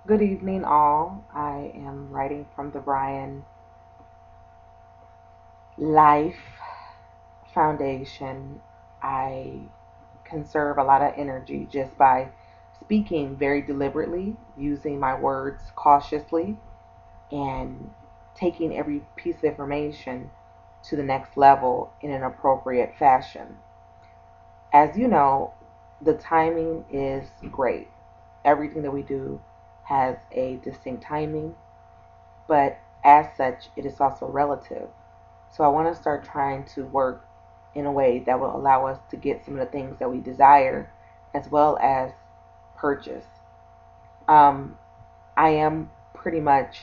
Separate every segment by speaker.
Speaker 1: Good evening, all. I am writing from the Brian Life Foundation. I conserve a lot of energy just by speaking very deliberately, using my words cautiously, and taking every piece of information to the next level in an appropriate fashion. As you know, the timing is great. Everything that we do has a distinct timing, but as such, it is also relative. So I want to start trying to work in a way that will allow us to get some of the things that we desire as well as purchase. Um, I am pretty much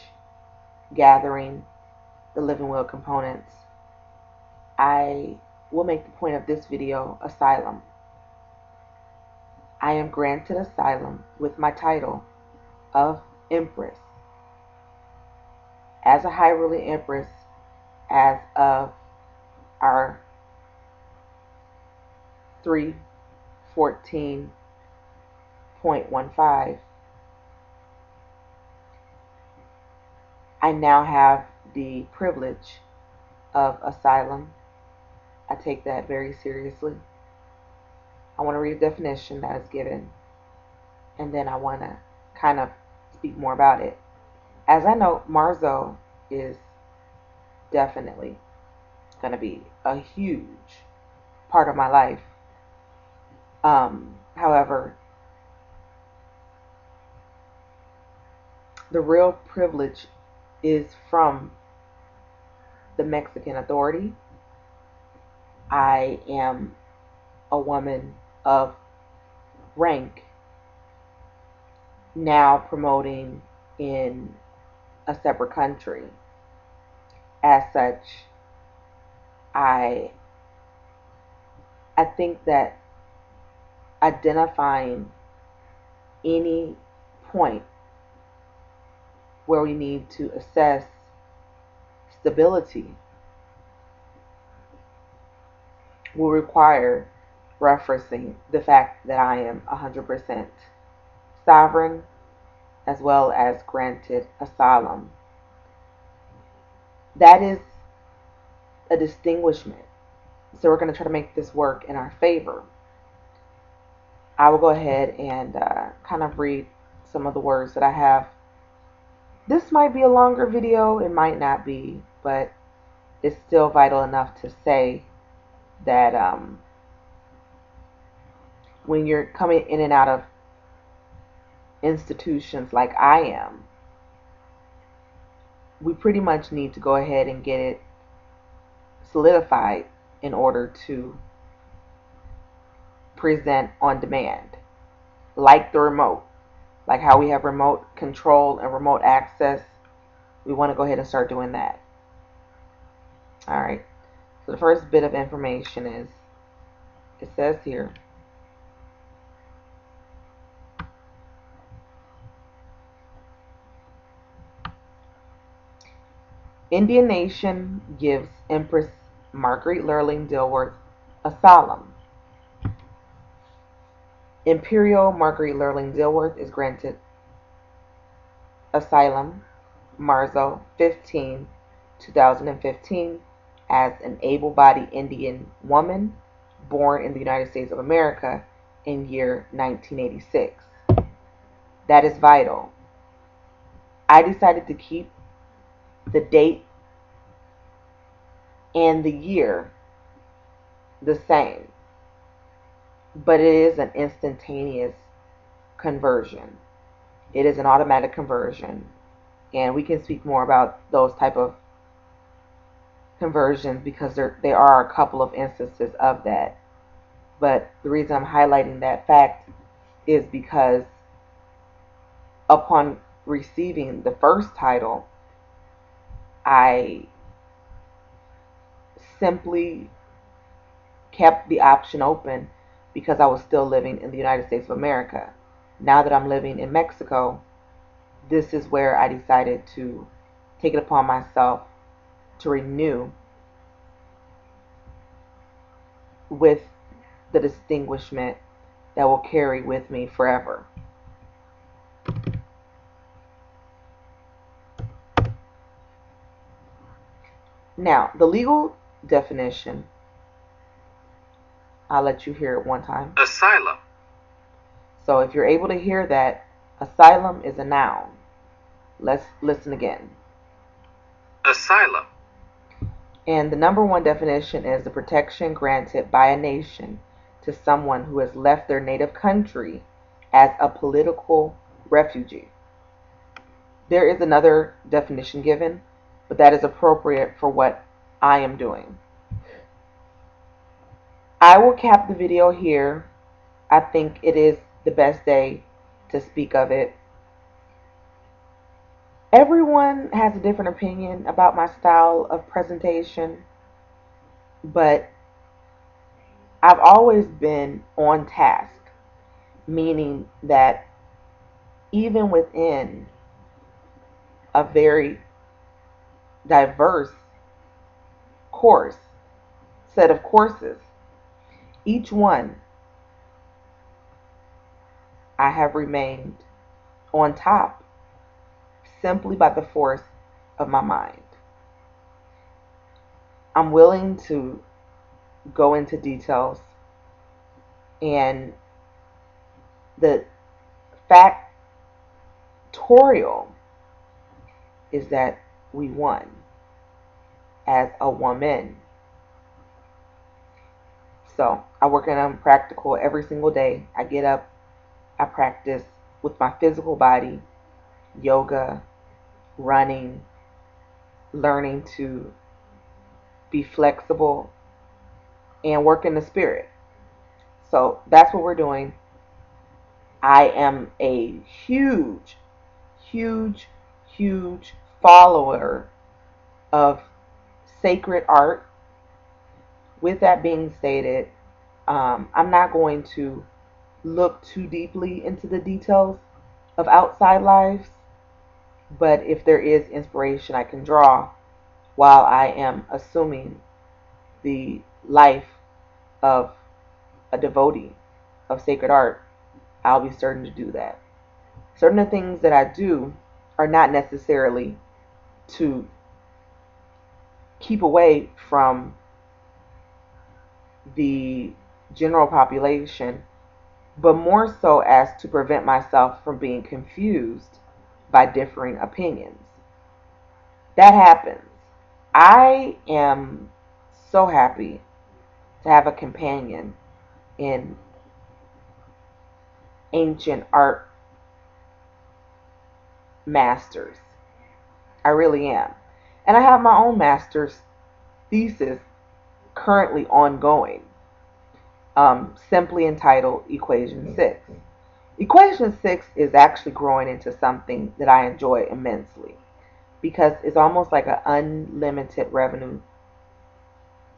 Speaker 1: gathering the living will components. I will make the point of this video asylum. I am granted asylum with my title of Empress as a high ruling Empress as of our 314.15. I now have the privilege of asylum. I take that very seriously. I want to read a definition that is given, and then I want to kind of speak more about it. As I know, Marzo is definitely going to be a huge part of my life. However, the real privilege is from the Mexican authority. I am a woman of rank now promoting in a separate country. As such, I I think that identifying any point where we need to assess stability will require referencing the fact that I am 100% sovereign as well as granted asylum. That is a distinguishment. So we're going to try to make this work in our favor. I will go ahead and kind of read some of the words that I have. This might be a longer video, it might not be, but it's still vital enough to say that when you're coming in and out of institutions like I am, we pretty much need to go ahead and get it solidified in order to present on demand, like the remote, like how we have remote control and remote access. We want to go ahead and start doing that. All right. So the first bit of information is, it says here, Indian Nation gives Empress Marguerite Lurling Dillworth asylum. Imperial Marguerite Lurling Dillworth is granted asylum Marzo 15, 2015 as an able-bodied Indian woman born in the United States of America in year 1986. That is vital. I decided to keep the date and the year the same, but it is an instantaneous conversion. It is an automatic conversion, and we can speak more about those type of conversions because there are a couple of instances of that. But the reason I'm highlighting that fact is because upon receiving the first title, I simply kept the option open because I was still living in the United States of America. Now that I'm living in Mexico, this is where I decided to take it upon myself to renew with the distinguishment that will carry with me forever. Now, the legal definition, I'll let you hear it one time.
Speaker 2: Asylum.
Speaker 1: So if you're able to hear that, asylum is a noun. Let's listen again.
Speaker 2: Asylum.
Speaker 1: And the number one definition is the protection granted by a nation to someone who has left their native country as a political refugee. There is another definition given, but that is appropriate for what I am doing. I will cap the video here. I think it is the best day to speak of it. Everyone has a different opinion about my style of presentation, but I've always been on task, meaning that even within a very diverse course, set of courses, each one I have remained on top simply by the force of my mind. I'm willing to go into details, and the factorial is that we won as a woman. So I work on practical every single day. I get up, I practice with my physical body, yoga, running, learning to be flexible, and work in the spirit. So that's what we're doing. I am a huge, huge, huge follower of sacred art. With that being stated, I'm not going to look too deeply into the details of outside lives, but if there is inspiration I can draw while I am assuming the life of a devotee of sacred art, I'll be certain to do that. Certain things that I do are not necessarily to keep away from the general population, but more so as to prevent myself from being confused by differing opinions. That happens. I am so happy to have a companion in ancient art masters. I really am. And I have my own master's thesis currently ongoing, simply entitled Equation 6. Equation 6 is actually growing into something that I enjoy immensely because it's almost like an unlimited revenue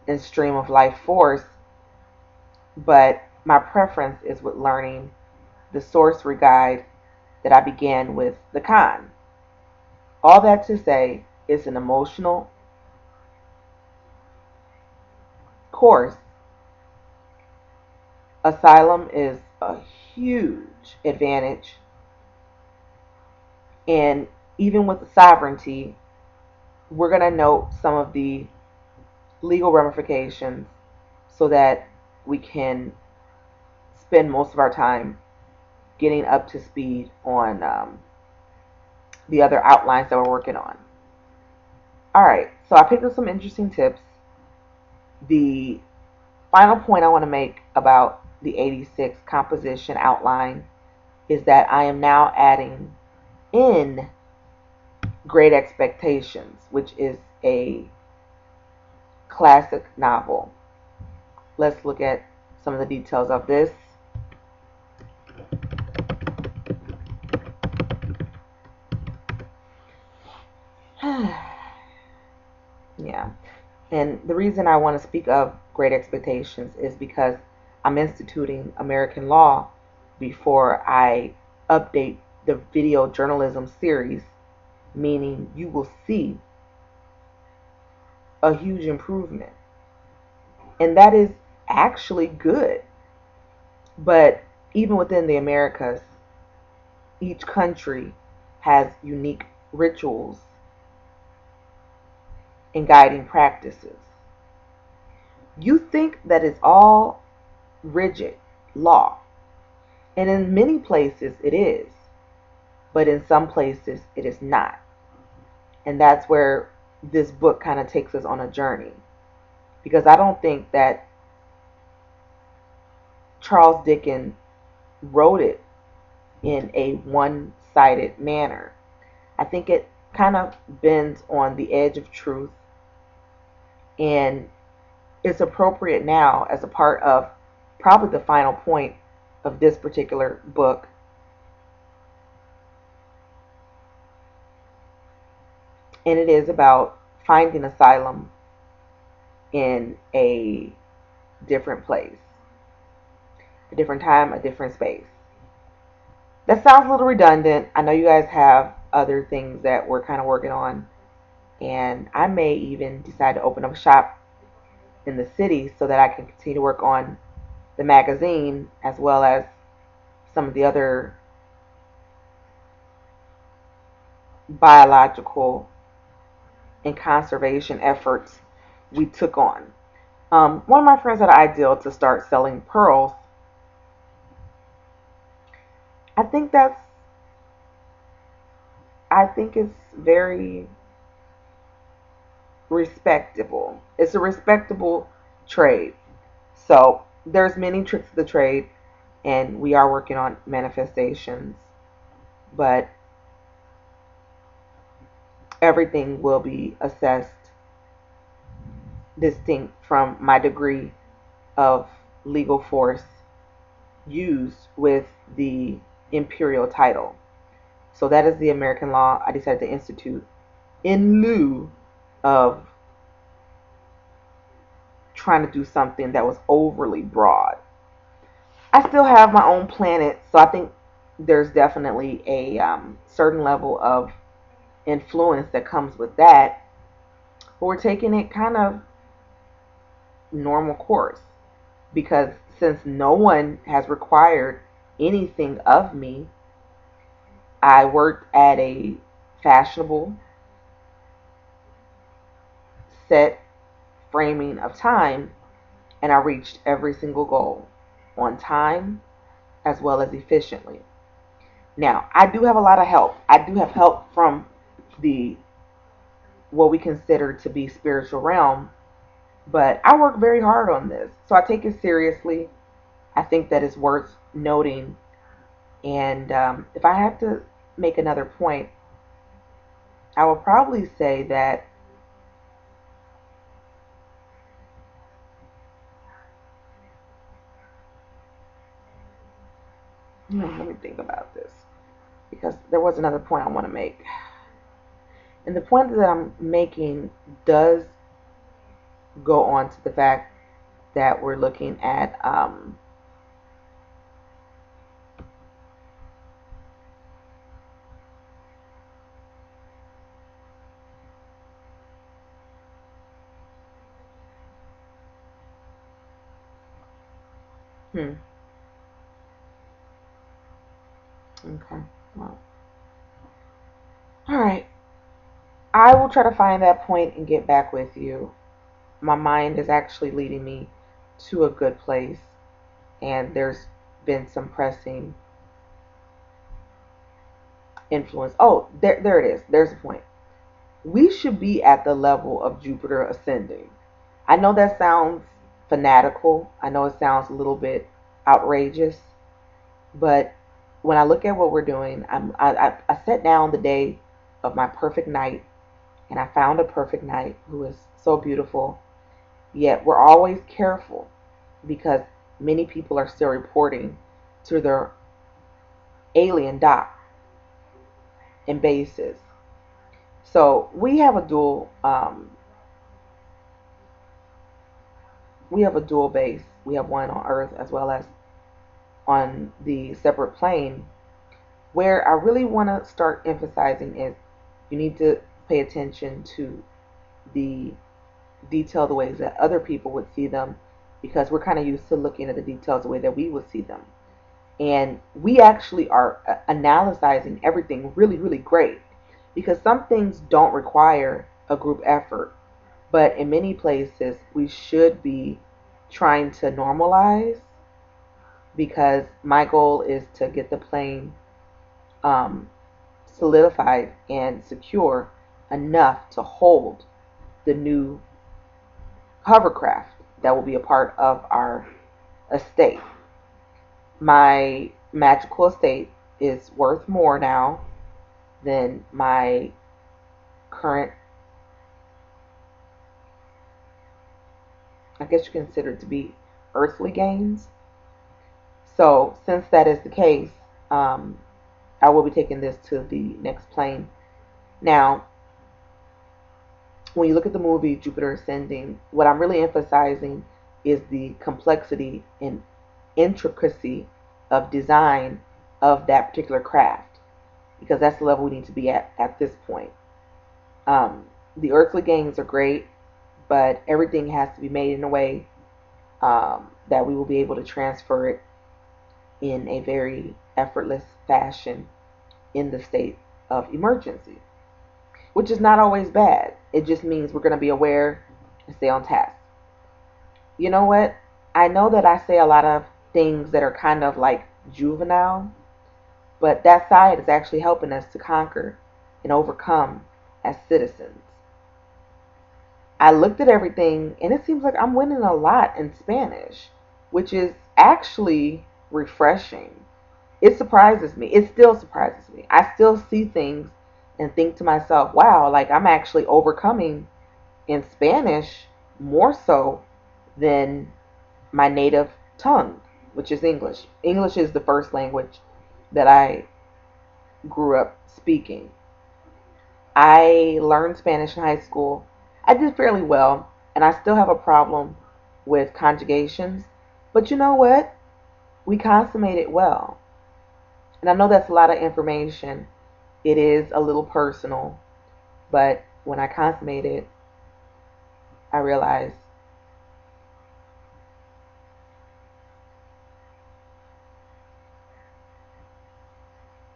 Speaker 1: and stream of life force, but my preference is with learning the sorcery guide that I began with the con. All that to say, it's an emotional course. Asylum is a huge advantage, and even with the sovereignty, we're going to note some of the legal ramifications so that we can spend most of our time getting up to speed on the other outlines that we're working on. All right, so I picked up some interesting tips. The final point I want to make about the 86 composition outline is that I am now adding in Great Expectations, which is a classic novel. Let's look at some of the details of this. Yeah. And the reason I want to speak of Great Expectations is because I'm instituting American law before I update the video journalism series, meaning you will see a huge improvement. And that is actually good. But even within the Americas, each country has unique rituals and guiding practices. You think that it's all rigid law, and in many places it is, but in some places it is not. And that's where this book kind of takes us on a journey, because I don't think that Charles Dickens wrote it in a one sided manner. I think it kind of bends on the edge of truth, and it's appropriate now as a part of probably the final point of this particular book. And it is about finding asylum in a different place, a different time, a different space. That sounds a little redundant. I know you guys have other things that we're kind of working on, and I may even decide to open up a shop in the city so that I can continue to work on the magazine as well as some of the other biological and conservation efforts we took on. One of my friends had an idea to start selling pearls. I think that's I think it's very respectable. It's a respectable trade. So there's many tricks of the trade, and we are working on manifestations, but everything will be assessed distinct from my degree of legal force used with the imperial title. So that is the American law I decided to institute in lieu of trying to do something that was overly broad. I still have my own planet, so I think there's definitely a certain level of influence that comes with that. But we're taking it kind of normal course, because since no one has required anything of me, I worked at a fashionable set framing of time, and I reached every single goal on time as well as efficiently. Now, I do have a lot of help. I do have help from the what we consider to be spiritual realm, but I work very hard on this. So I take it seriously. I think that it's worth noting. And if I had to make another point, I would probably say that let me think about this, because there was another point I want to make. And the point that I'm making does go on to the fact that we're looking at hmm, okay, well, all right. I will try to find that point and get back with you. My mind is actually leading me to a good place, and there's been some pressing influence. Oh, there it is. There's a point. We should be at the level of Jupiter ascending. I know that sounds fanatical. I know it sounds a little bit outrageous, but when I look at what we're doing, I sat down the day of my perfect night, and I found a perfect night who is so beautiful. Yet we're always careful because many people are still reporting to their alien dock and bases. So we have a dual base. We have one on Earth as well as on the separate plane. Where I really want to start emphasizing is you need to pay attention to the detailed ways that other people would see them, because we're kind of used to looking at the details the way that we would see them. And we actually are analyzing everything really, really great, because some things don't require a group effort. But in many places, we should be trying to normalize, because my goal is to get the plane um, solidified and secure enough to hold the new hovercraft that will be a part of our estate. My magical estate is worth more now than my current, I guess you consider it to be earthly gains. So, since that is the case, um, I will be taking this to the next plane. Now, when you look at the movie Jupiter Ascending, what I'm really emphasizing is the complexity and intricacy of design of that particular craft, because that's the level we need to be at this point. Um, the earthly gains are great, but everything has to be made in a way that we will be able to transfer it in a very effortless fashion in the state of emergency, which is not always bad. It just means we're going to be aware and stay on task. You know what? I know that I say a lot of things that are kind of like juvenile, but that side is actually helping us to conquer and overcome as citizens. I looked at everything and it seems like I'm winning a lot in Spanish, which is actually refreshing. It surprises me. It still surprises me. I still see things and think to myself, wow, like I'm actually overcoming in Spanish more so than my native tongue, which is English. English is the first language that I grew up speaking. I learned Spanish in high school. I did fairly well, and I still have a problem with conjugations. But you know what? We consummate it well. And I know that's a lot of information. It is a little personal, but when I consummate it, I realize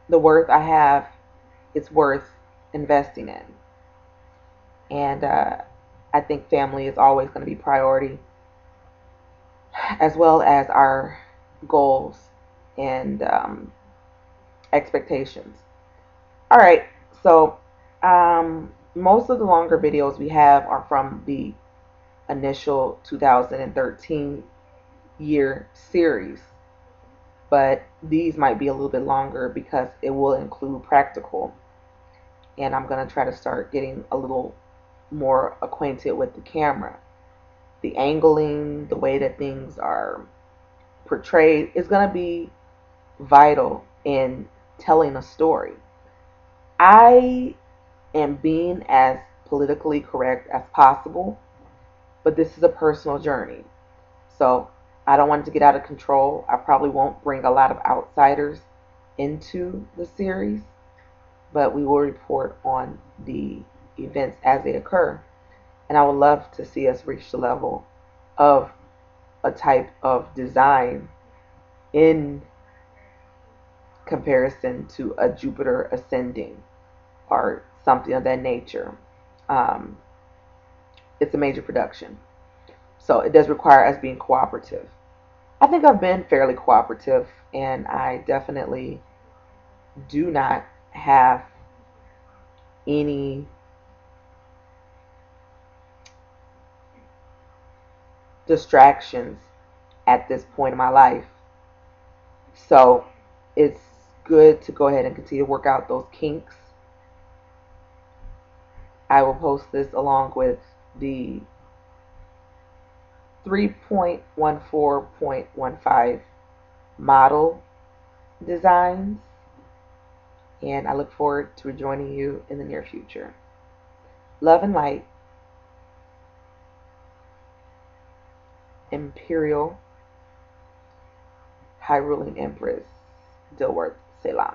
Speaker 1: the worth I have, it's worth investing in. And I think family is always going to be priority, as well as our goals and expectations. All right, so most of the longer videos we have are from the initial 2013 year series, but these might be a little bit longer because it will include practical, and I'm going to try to start getting a little more acquainted with the camera. The angling, the way that things are portrayed is going to be vital in telling a story. I am being as politically correct as possible, but this is a personal journey. So I don't want it to get out of control. I probably won't bring a lot of outsiders into the series, but we will report on the events as they occur. And I would love to see us reach the level of a type of design in comparison to a Jupiter ascending or something of that nature. Um, it's a major production. So it does require us being cooperative. I think I've been fairly cooperative, and I definitely do not have any distractions at this point in my life. So it's good to go ahead and continue to work out those kinks. I will post this along with the 3.14.15 model designs, and I look forward to rejoining you in the near future. Love and light, Imperial High Ruling Empress, Dillworth-Salam.